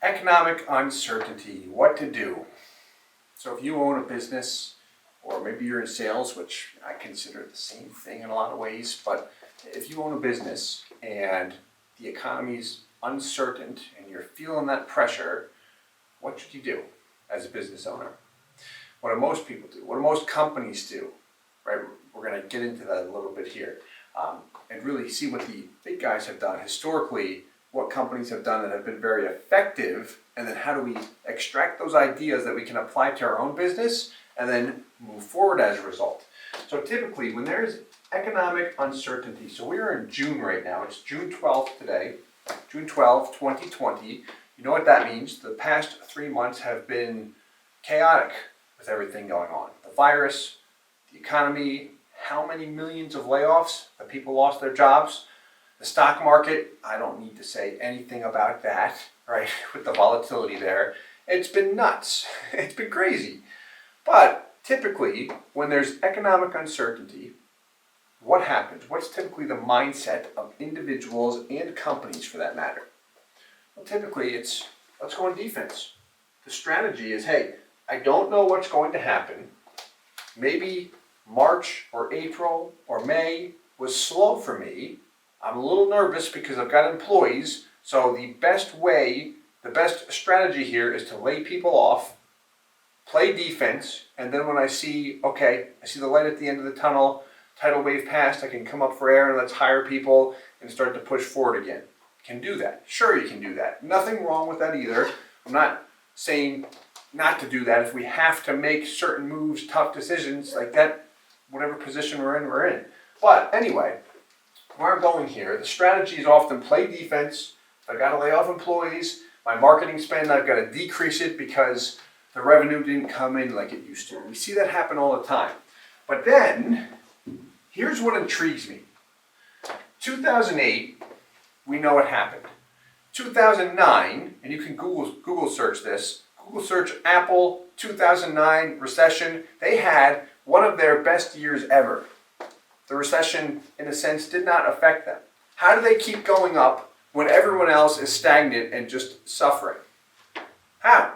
Economic uncertainty, what to do. So if you own a business, or maybe you're in sales, which I consider the same thing in a lot of ways, but if you own a business and the economy's uncertain and you're feeling that pressure, what should you do as a business owner? What do most people do? What do most companies do? Right? We're going to get into that a little bit here and really see what the big guys have done historically, what companies have done that have been very effective, and then how do we extract those ideas that we can apply to our own business and then move forward as a result. So typically when there's economic uncertainty, so we're in June right now, it's June 12th today, June 12th, 2020. You know what that means? The past 3 months have been chaotic with everything going on. The virus, the economy, how many millions of layoffs, the people lost their jobs. The stock market, I don't need to say anything about that, right? With the volatility there. It's been nuts. It's been crazy. But typically, when there's economic uncertainty, what happens? What's typically the mindset of individuals and companies for that matter? Well, typically it's, let's go on defense. The strategy is, hey, I don't know what's going to happen. Maybe March or April or May was slow for me. I'm a little nervous because I've got employees, so the best strategy here is to lay people off, play defense, and then when I see the light at the end of the tunnel, tidal wave passed, I can come up for air and let's hire people and start to push forward again. Can do that. Sure, you can do that. Nothing wrong with that either. I'm not saying not to do that. If we have to make certain moves, tough decisions like that, whatever position we're in, we're in. But anyway, where I'm going here, the strategy is often play defense. If I've got to lay off employees, my marketing spend, I've got to decrease it because the revenue didn't come in like it used to. We see that happen all the time. But then, here's what intrigues me. 2008, we know what happened. 2009, and you can Google search this, Google search Apple 2009 recession. They had one of their best years ever. The recession, in a sense, did not affect them. How do they keep going up when everyone else is stagnant and just suffering? How?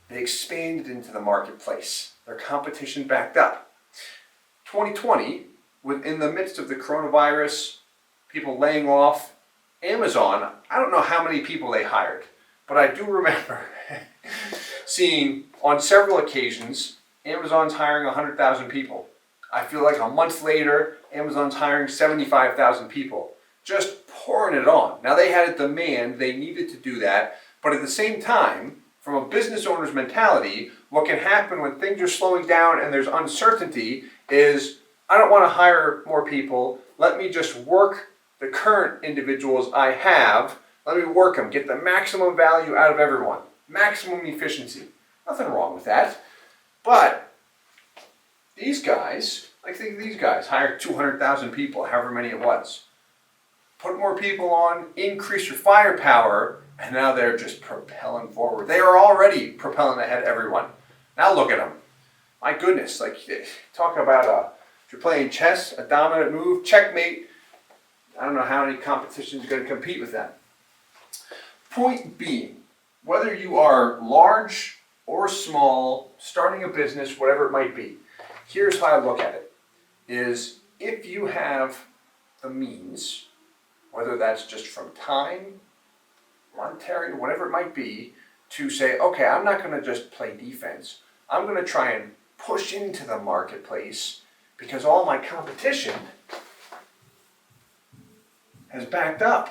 They expanded into the marketplace. Their competition backed up. 2020, within the midst of the coronavirus, people laying off, Amazon, I don't know how many people they hired, but I do remember seeing on several occasions, Amazon's hiring 100,000 people. I feel like a month later, Amazon's hiring 75,000 people. Just pouring it on. Now they had a demand, they needed to do that, but at the same time, from a business owner's mentality, what can happen when things are slowing down and there's uncertainty is, I don't want to hire more people, let me just work the current individuals I have, let me work them, get the maximum value out of everyone, maximum efficiency. Nothing wrong with that. But these guys, think of these guys, hired 200,000 people, however many it was. Put more people on, increase your firepower, and now they're just propelling forward. They are already propelling ahead everyone. Now look at them. My goodness, talk about if you're playing chess, a dominant move, checkmate. I don't know how many competitions are going to compete with that. Point being, whether you are large or small, starting a business, whatever it might be, here's how I look at it, is if you have the means, whether that's just from time, monetary, whatever it might be, to say, okay, I'm not going to just play defense. I'm going to try and push into the marketplace because all my competition has backed up.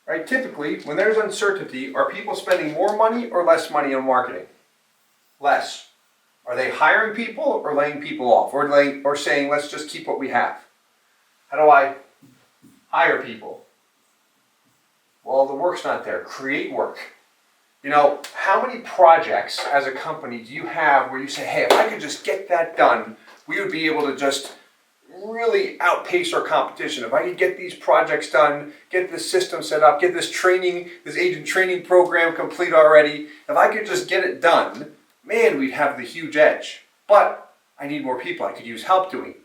Right? Typically, when there's uncertainty, are people spending more money or less money on marketing? Less. Are they hiring people or laying people off? Or saying, let's just keep what we have? How do I hire people? Well, the work's not there. Create work. How many projects as a company do you have where you say, hey, if I could just get that done, we would be able to just really outpace our competition. If I could get these projects done, get this system set up, get this agent training program complete already, if I could just get it done, man, we'd have the huge edge. But I need more people. I could use help doing it.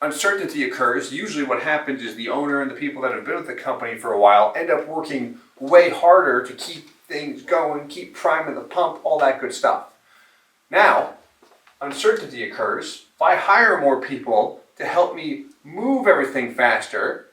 uncertainty occurs, usually what happens is the owner and the people that have been with the company for a while end up working way harder to keep things going, keep priming the pump, all that good stuff. Now, uncertainty occurs. If I hire more people to help me move everything faster,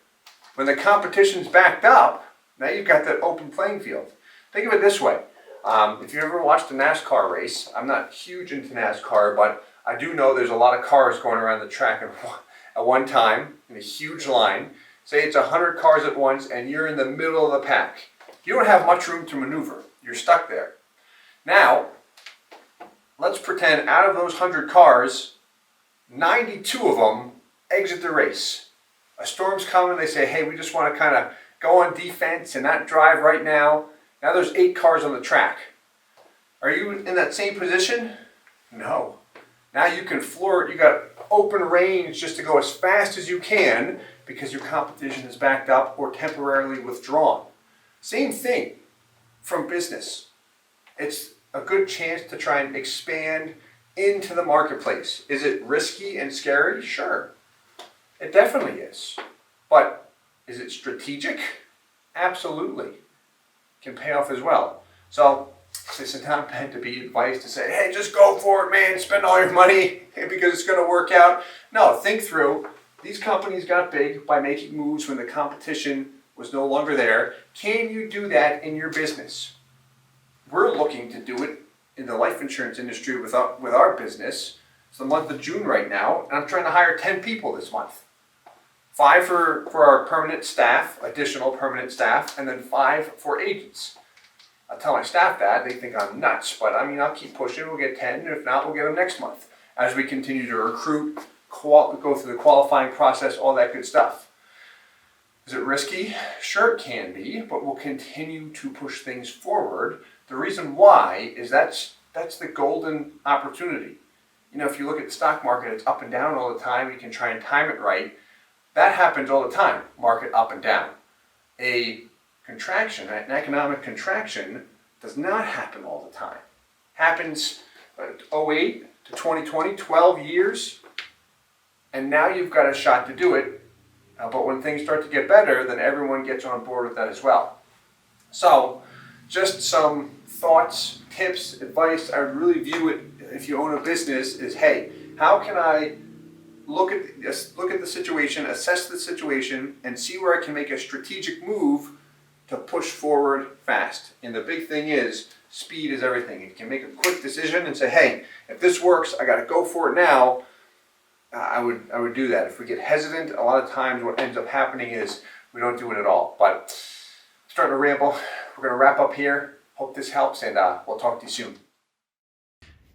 when the competition's backed up, now you've got that open playing field. Think of it this way. If you ever watched a NASCAR race, I'm not huge into NASCAR, but I do know there's a lot of cars going around the track at one time in a huge line. Say it's 100 cars at once and you're in the middle of the pack. You don't have much room to maneuver. You're stuck there. Now, let's pretend out of those 100 cars, 92 of them exit the race. A storm's coming, they say, hey, we just want to kind of go on defense and not drive right now. Now there's 8 cars on the track. Are you in that same position? No. Now you can floor it. You got open range just to go as fast as you can because your competition is backed up or temporarily withdrawn. Same thing from business. It's a good chance to try and expand into the marketplace. Is it risky and scary? Sure. It definitely is. But is it strategic? Absolutely. Can pay off as well. So this is not meant to be advice to say, hey, just go for it, man, spend all your money because it's going to work out. No, think through. These companies got big by making moves when the competition was no longer there. Can you do that in your business? We're looking to do it in the life insurance industry with our business. It's the month of June right now, and I'm trying to hire 10 people this month. 5 for our permanent staff, additional permanent staff, and then 5 for agents. I tell my staff that, they think I'm nuts, but I mean, I'll keep pushing, we'll get 10, and if not, we'll get them next month. As we continue to recruit, go through the qualifying process, all that good stuff. Is it risky? Sure it can be, but we'll continue to push things forward. The reason why is that's the golden opportunity. You know, if you look at the stock market, it's up and down all the time, you can try and time it right. That happens all the time, market up and down. A contraction, an economic contraction, does not happen all the time. Happens 08 to 2020, 12 years, and now you've got a shot to do it. But when things start to get better, then everyone gets on board with that as well. So, just some thoughts, tips, advice. I would really view it, if you own a business, is hey, how can I look at the situation, assess the situation, and see where I can make a strategic move to push forward fast. And the big thing is, speed is everything. You can make a quick decision and say, hey, if this works, I got to go for it now. I would do that. If we get hesitant, a lot of times what ends up happening is we don't do it at all. But starting to ramble, we're going to wrap up here. Hope this helps, and we'll talk to you soon.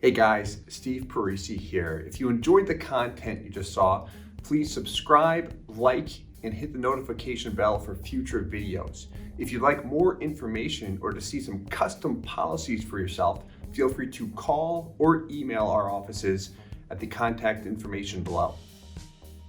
Hey guys, Steve Parisi here. If you enjoyed the content you just saw, please subscribe, like, and hit the notification bell for future videos. If you'd like more information or to see some custom policies for yourself, feel free to call or email our offices at the contact information below.